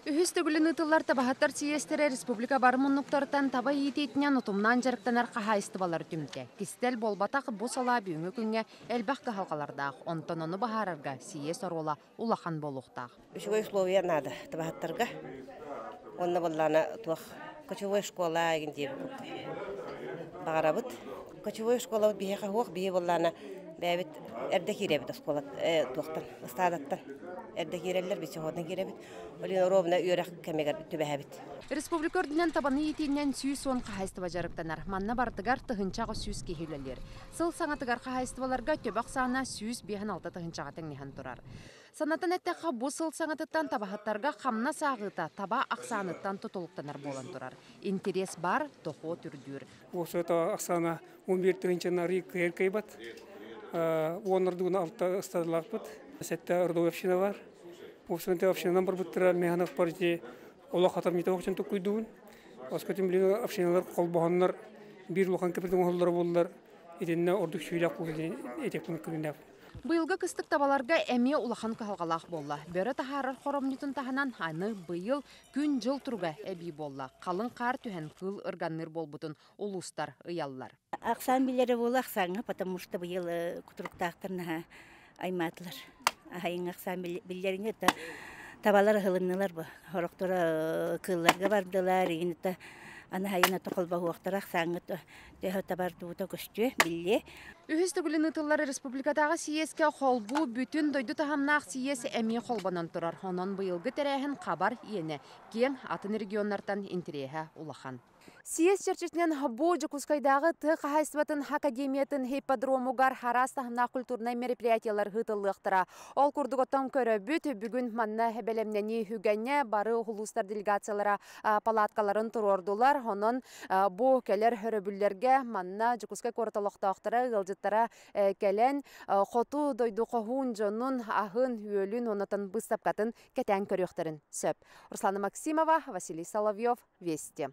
Үхістігілін ұтылар табахаттар сиестері республика барымыннықтарытан таба ететінен ұтымнан жарықтанар қағайыстыбалар түмді. Кистел болбатақ бұс ала бүйіңі күнге әлбәқ қағалқалардақ, онтан оны бағарарға сиес орула улахан болуқтақ. Ключевое условие надо табахаттарға. Онна болланы туақ ключевой школа егінде бағарабыт. Ключевой школа бейе қағуақ бейе болланы бәбіт әрді керебіт оскола туақтан, ұстадаттан. Әрді керелер бейсе ходан керебіт. Олин ровна үйерақ кәмегер түбәбіт. Республика ординен табаны етінен сүйіс он қағайстыва жарықтанар. Манна бардығар тұхынчағы сүйіс кейхейлелер. Сыл саңатығар қағайстываларға төбақ сағына сүйіс бейін алты тұхынчағы тәңнеген тұрар. Санатын әттәққа бұл сыл саңатыттан табахаттарға қамна сағыта таба ақсаныттан тұтылықтанар болан тұрар. Интерес бар, тоқо түрдір. Осы ақсана 11 тұхынчанары кәйбат. Онырдығын алты ұстадылақ бұд. Сәтті ұрды өпшіна бар. Осынты общинан бар бұттыра механық партия ола қатар мета оқчан тұқ көйдуін. Осқатын білігі общиналар қолбағанлар бір лоқан көпірдің оғылары болылар. Еденіне ордық шүйдақ болын етек бұны көріндеп. Бұйылғы кыстық табаларға әме улахан қалғалақ болла. Бөрі тахарар хоромнютын таханан аны бұйыл күн жыл тұрға әбей болла. Қалың қар түхен қыл ұрганныр болбутын улустар ұяллар. Ақсан білері бол ақсаңы, потому что бұйыл құтырықтақтырына айматылар. Айын ақсан білеріне табалар ғылынылар бұл. Хорықтыра қылларға бардылар, еңіті ана хайына тоқылба хуақтар ақсаңы табардуыта көшті біле. Үхістігілін ұтылары республикадағы сиеске қолбу бүтін дойды тағамнақ сиес әме қолбанан тұрар. Онын бұйылғы тәрәхін қабар ені. Кен атын регионнартан интереға улахан. Сиес черчетінен бұ Жукускайдағы тұқ хайсыбатын академиятын хипподромугар харастағына культурнай мероприятиялар ғытылықтыра. Ол күрдіготтан көрі бүт бүгін манна бәлемнені хүгәне бары ұлыстар делегациялара палаткаларын тұрордулар. Онын бұ кәлер хүрібілерге манна Жукускай корталықтақтыра ғылжыттара кәлен қоту дойду қоғуын жонын ағын үйелін онытын бұстапқатын кәтән көріқтерін сөп. Руслана Максимова, Василий Соловьев, Вести.